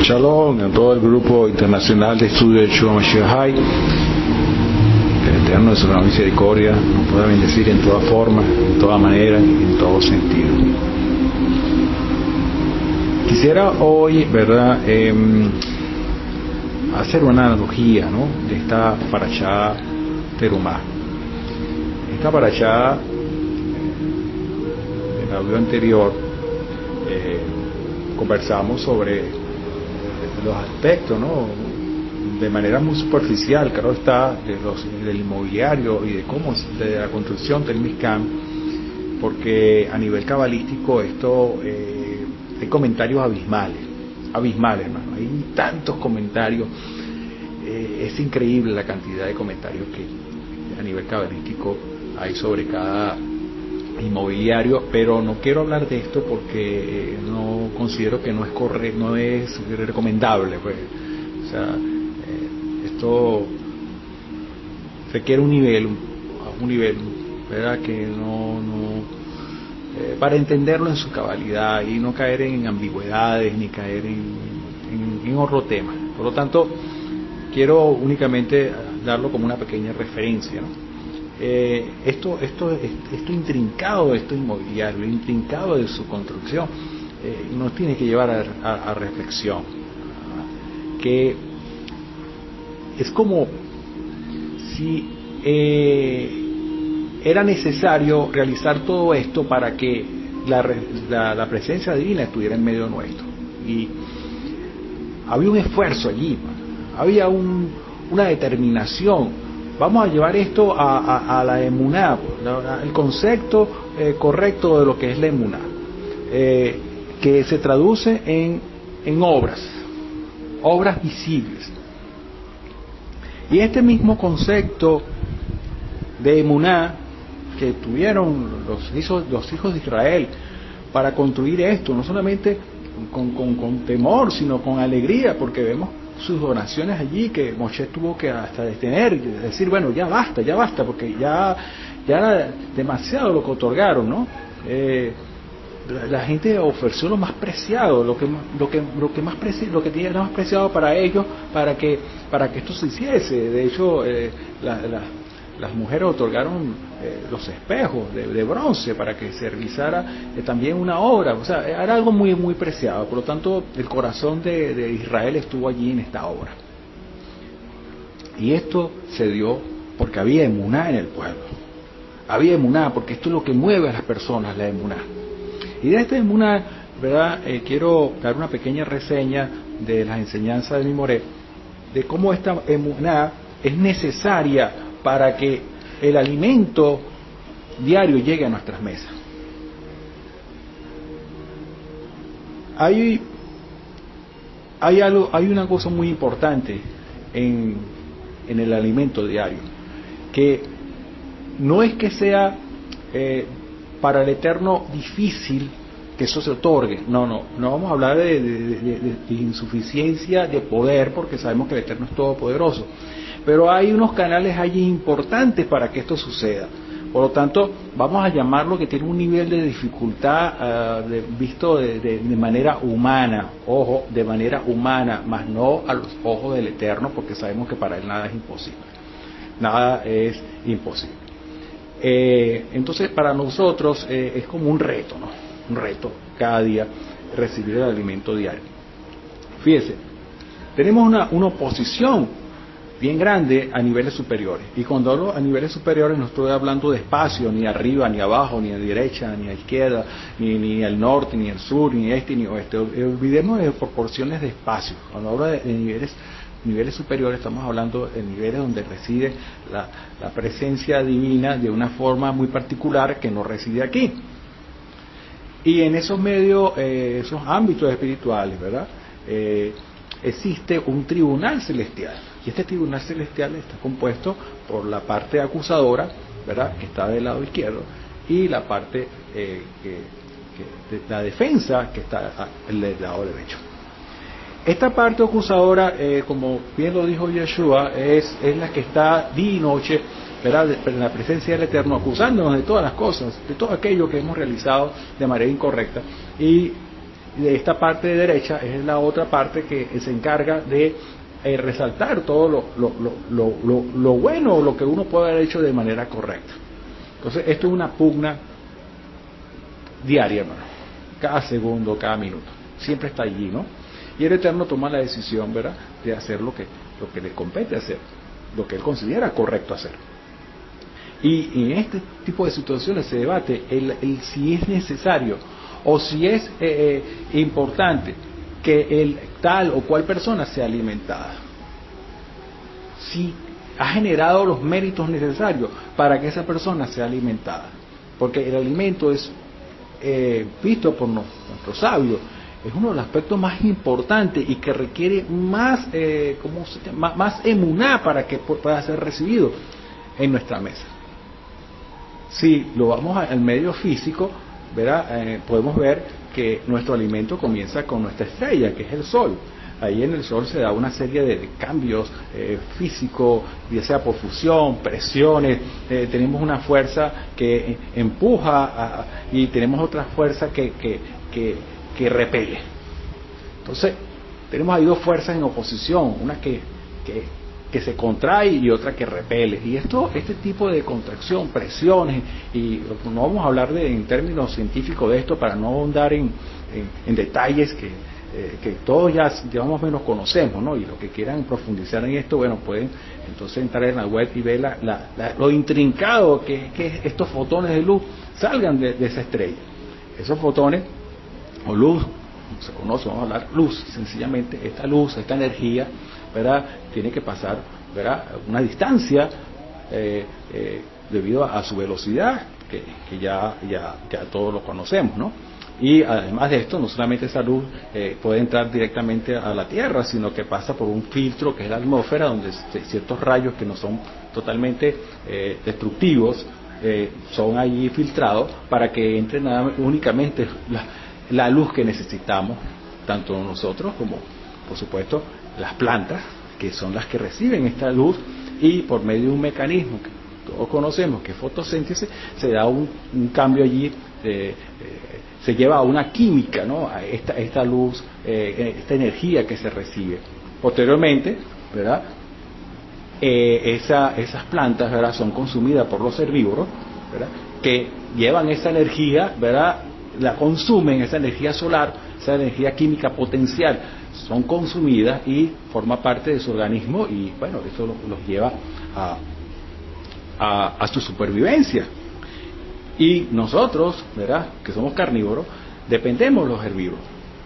Shalom a todo el grupo internacional de estudio de Yeshua Mashiach. Que el Eterno de su gran misericordia nos pueda bendecir en toda forma, en toda manera y en todo sentido. Quisiera hoy, ¿verdad?, hacer una analogía, ¿no?, de esta parashá Terumá. Esta parashá, en el audio anterior, conversamos sobre los aspectos, ¿no?, de manera muy superficial, claro está, del inmobiliario y de cómo, de la construcción del Mishkan, porque a nivel cabalístico esto, hay comentarios abismales, hermano, hay tantos comentarios, es increíble la cantidad de comentarios que a nivel cabalístico hay sobre cada inmobiliario, pero no quiero hablar de esto porque no considero que no es correcto, no es recomendable, pues. O sea, esto requiere un nivel, ¿verdad?, que no para entenderlo en su cabalidad y no caer en ambigüedades ni caer en otro tema. Por lo tanto, quiero únicamente darlo como una pequeña referencia, ¿no? Esto intrincado de esto inmobiliario, intrincado de su construcción, nos tiene que llevar a reflexión, que es como si era necesario realizar todo esto para que la presencia divina estuviera en medio nuestro, y había un esfuerzo allí, había una determinación. Vamos a llevar esto a la emuná, el concepto correcto de lo que es la emuná, que se traduce en obras visibles. Y este mismo concepto de emuná que tuvieron los hijos de Israel para construir esto, no solamente con temor, sino con alegría, porque vemos sus donaciones allí, que Moshe tuvo que hasta detener y decir, bueno, ya basta, porque ya era demasiado lo que otorgaron, ¿no? La gente ofreció lo más preciado, lo que tenía más preciado para ellos, para que esto se hiciese. De hecho, las mujeres otorgaron los espejos de bronce para que se realizara también una obra. O sea, era algo muy, muy preciado. Por lo tanto, el corazón de Israel estuvo allí en esta obra. Y esto se dio porque había emuná en el pueblo. Había emuná, porque esto es lo que mueve a las personas, la emuná. Y de esta emuná, ¿verdad?, quiero dar una pequeña reseña de las enseñanzas de Mimoré, de cómo esta emuná es necesaria para que el alimento diario llegue a nuestras mesas. Hay una cosa muy importante en el alimento diario, que no es que sea para el Eterno difícil que eso se otorgue, no vamos a hablar de insuficiencia de poder, porque sabemos que el Eterno es todopoderoso, pero hay unos canales allí importantes para que esto suceda. Por lo tanto, vamos a llamarlo que tiene un nivel de dificultad visto de manera humana, ojo, de manera humana, más no a los ojos del Eterno, porque sabemos que para Él nada es imposible. Nada es imposible. Entonces, para nosotros es como un reto, ¿no? Un reto cada día recibir el alimento diario. Fíjese, tenemos una oposición bien grande a niveles superiores. Y cuando hablo a niveles superiores no estoy hablando de espacio, ni arriba, ni abajo, ni a derecha, ni a izquierda, ni al norte, ni al sur, ni este, ni oeste. Olvidemos de proporciones de espacio. Cuando hablo de niveles superiores, estamos hablando de niveles donde reside la presencia divina de una forma muy particular que no reside aquí. Y en esos medios, esos ámbitos espirituales, ¿verdad?, existe un tribunal celestial. Y este tribunal celestial está compuesto por la parte acusadora, ¿verdad?, que está del lado izquierdo, y la parte de la defensa, que está del lado derecho. Esta parte acusadora, como bien lo dijo Yeshua, es la que está día y noche, ¿verdad?, en la presencia del Eterno, acusándonos de todas las cosas, de todo aquello que hemos realizado de manera incorrecta. Y de esta parte de derecha es la otra parte que se encarga de resaltar todo lo bueno o lo que uno puede haber hecho de manera correcta. Entonces esto es una pugna diaria, hermano, cada segundo, cada minuto, siempre está allí, ¿no? Y el Eterno toma la decisión, ¿verdad?, de hacer lo que le compete hacer, lo que él considera correcto hacer. Y en este tipo de situaciones se debate el si es necesario o si es importante que el tal o cual persona sea alimentada, si ha generado los méritos necesarios para que esa persona sea alimentada, porque el alimento es visto por nuestros sabios, es uno de los aspectos más importantes y que requiere más más emuná para que pueda ser recibido en nuestra mesa. Si lo vamos al medio físico, ¿verdad? Podemos ver que nuestro alimento comienza con nuestra estrella, que es el sol. Ahí en el sol se da una serie de cambios físicos, ya sea por fusión, presiones, tenemos una fuerza que empuja y tenemos otra fuerza que repele. Entonces, tenemos ahí dos fuerzas en oposición, una que se contrae y otra que repele. Y este tipo de contracción, presiones, y no vamos a hablar en términos científicos de esto para no ahondar en detalles que todos ya más o menos conocemos, ¿no? Y los que quieran profundizar en esto, bueno, pueden entonces entrar en la web y ver lo intrincado que estos fotones de luz salgan de esa estrella. Esos fotones o luz, se conoce, vamos a hablar luz, sencillamente esta luz, esta energía, ¿verdad?, tiene que pasar, ¿verdad?, una distancia debido a su velocidad, que ya todos lo conocemos, ¿no? Y además de esto, no solamente esa luz puede entrar directamente a la Tierra, sino que pasa por un filtro que es la atmósfera, donde ciertos rayos que no son totalmente destructivos son allí filtrados para que entre únicamente la luz que necesitamos, tanto nosotros como, por supuesto, las plantas, que son las que reciben esta luz, y por medio de un mecanismo que todos conocemos, que es fotosíntesis, se da un cambio allí, se lleva a una química, ¿no?, a esta luz, esta energía que se recibe. Posteriormente, ¿verdad?, esas plantas, ¿verdad?, son consumidas por los herbívoros, ¿verdad?, que llevan esa energía, ¿verdad?, la consumen, esa energía solar, esa energía química potencial, son consumidas y forma parte de su organismo, y bueno, eso los lleva a su supervivencia. Y nosotros, ¿verdad?, que somos carnívoros, dependemos de los herbívoros.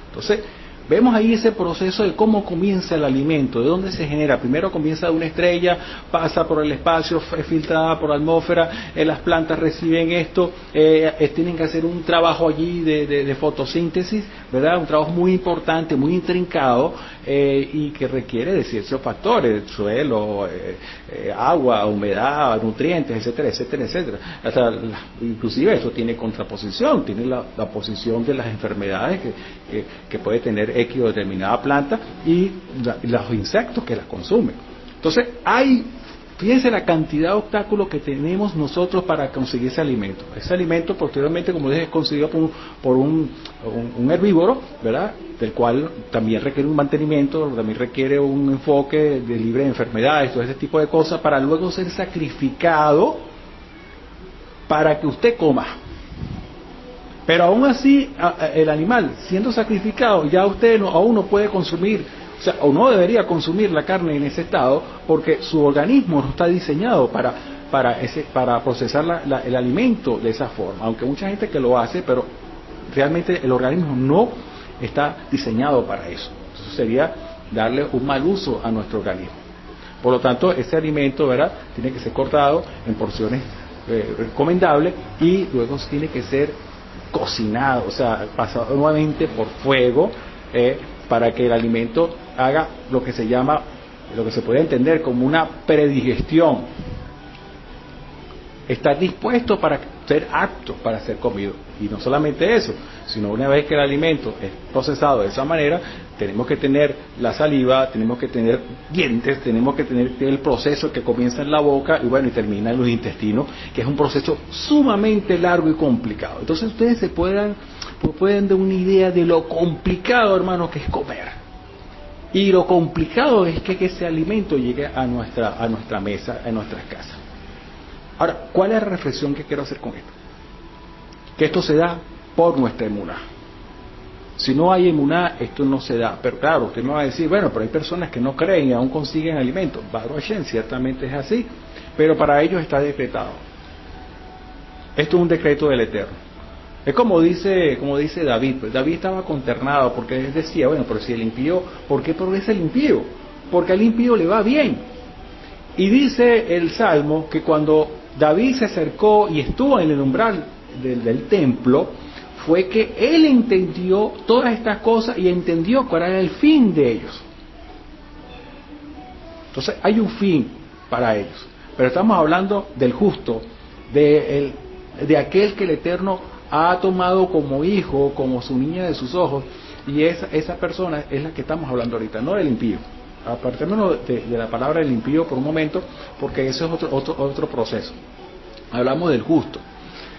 Entonces, vemos ahí ese proceso de cómo comienza el alimento, de dónde se genera. Primero comienza de una estrella, pasa por el espacio, es filtrada por la atmósfera, las plantas reciben esto, tienen que hacer un trabajo allí de fotosíntesis, ¿verdad? Un trabajo muy importante, muy intrincado, y que requiere de ciertos factores, suelo, agua, humedad, nutrientes, etcétera, etcétera, etcétera. Inclusive eso tiene contraposición, tiene la posición de las enfermedades que puede tener X o determinada planta y los insectos que la consumen. Entonces fíjense la cantidad de obstáculos que tenemos nosotros para conseguir ese alimento. Ese alimento posteriormente, como dije, es conseguido por un herbívoro, ¿verdad?, del cual también requiere un mantenimiento, también requiere un enfoque de libre de enfermedades, todo ese tipo de cosas, para luego ser sacrificado para que usted coma. Pero aún así, el animal siendo sacrificado, ya usted aún no puede consumir, o no debería consumir la carne en ese estado, porque su organismo no está diseñado para procesar el alimento de esa forma. Aunque mucha gente que lo hace, pero realmente el organismo no está diseñado para eso. Entonces sería darle un mal uso a nuestro organismo. Por lo tanto, ese alimento, ¿verdad?, tiene que ser cortado en porciones recomendables y luego tiene que ser cocinado, o sea, pasado nuevamente por fuego, para que el alimento haga lo que se puede entender como una predigestión, estar dispuesto para ser apto para ser comido. Y no solamente eso, sino una vez que el alimento es procesado de esa manera, tenemos que tener la saliva, tenemos que tener dientes, tenemos que tener el proceso que comienza en la boca y bueno, y termina en los intestinos, que es un proceso sumamente largo y complicado. Entonces ustedes se pueden dar una idea de lo complicado, hermanos, que es comer. Y lo complicado es que ese alimento llegue a nuestra mesa, a nuestras casas. Ahora, ¿cuál es la reflexión que quiero hacer con esto? Que esto se da por nuestra emuná. Si no hay emuná, esto no se da. Pero claro, usted me va a decir, bueno, pero hay personas que no creen y aún consiguen alimentos. Baruch Hashem, ciertamente es así, pero para ellos está decretado. Esto es un decreto del Eterno. Es como dice David, pues David estaba consternado porque él decía, bueno, pero si el impío, ¿por qué progresa el impío? Porque al impío le va bien. Y dice el Salmo que cuando David se acercó y estuvo en el umbral del templo, fue que él entendió todas estas cosas y entendió cuál era el fin de ellos. Entonces hay un fin para ellos, pero estamos hablando del justo, de aquel que el Eterno ha tomado como hijo, como su niña de sus ojos, y esa persona es la que estamos hablando ahorita, no del impío. Apartémonos de la palabra del impío por un momento, porque eso es otro proceso. Hablamos del justo.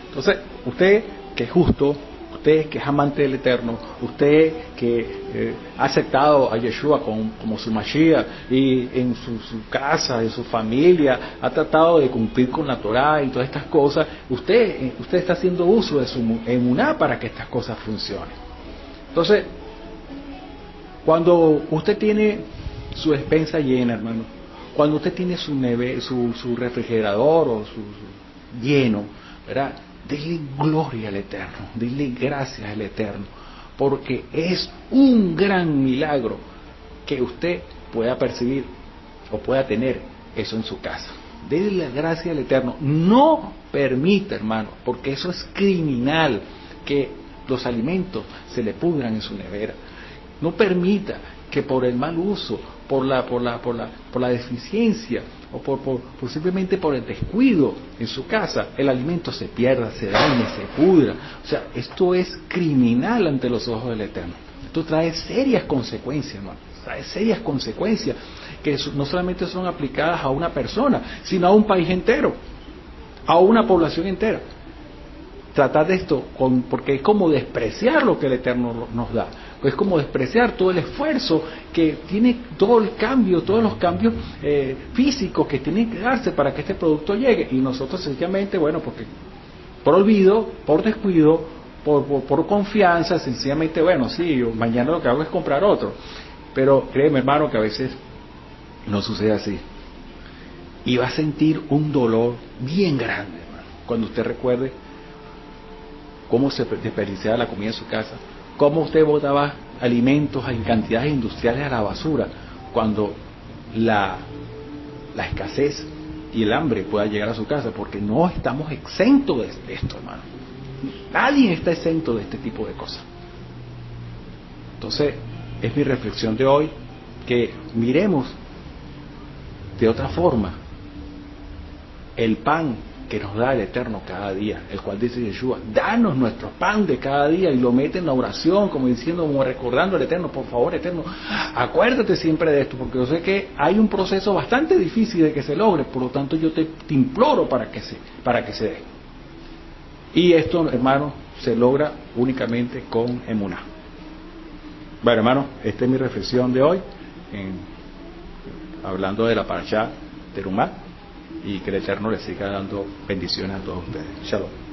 Entonces, usted que es justo, usted que es amante del Eterno, usted que ha aceptado a Yeshua como su Mashiach y en su casa, en su familia, ha tratado de cumplir con la Torá y todas estas cosas, usted está haciendo uso de su emuná para que estas cosas funcionen. Entonces, cuando usted tiene su despensa llena, hermano, cuando usted tiene su refrigerador o su lleno, ¿verdad? Dele gloria al Eterno, dele gracias al Eterno, porque es un gran milagro que usted pueda percibir o pueda tener eso en su casa. Dele la gracia al Eterno. No permita, hermano, porque eso es criminal, que los alimentos se le pudran en su nevera. No permita que por el mal uso, por la deficiencia o por simplemente por el descuido en su casa, el alimento se pierda, se dañe, se pudra. O sea, esto es criminal ante los ojos del Eterno. Esto trae serias consecuencias, hermano. Trae serias consecuencias que no solamente son aplicadas a una persona, sino a un país entero, a una población entera. Tratar de esto, porque es como despreciar lo que el Eterno nos da, es como despreciar todo el esfuerzo que tiene, todo el cambio, todos los cambios físicos que tienen que darse para que este producto llegue, y nosotros sencillamente, bueno, porque por olvido, por descuido, por confianza, sencillamente, bueno, sí, yo mañana lo que hago es comprar otro, pero créeme, hermano, que a veces no sucede así, y va a sentir un dolor bien grande, hermano, cuando usted recuerde cómo se desperdiciaba la comida en su casa, cómo usted botaba alimentos en cantidades industriales a la basura, cuando la escasez y el hambre pueda llegar a su casa, porque no estamos exentos de esto, hermano. Nadie está exento de este tipo de cosas. Entonces, es mi reflexión de hoy, que miremos de otra forma el pan que nos da el Eterno cada día, el cual dice Yeshua, danos nuestro pan de cada día, y lo mete en la oración, como diciendo, como recordando al Eterno, por favor, Eterno, acuérdate siempre de esto, porque yo sé que hay un proceso bastante difícil de que se logre, por lo tanto yo te imploro para que se dé. Y esto, hermano, se logra únicamente con emuná. Bueno, hermano, esta es mi reflexión de hoy, hablando de la parashá Terumá, y que el Eterno les siga dando bendiciones a todos ustedes. Shalom.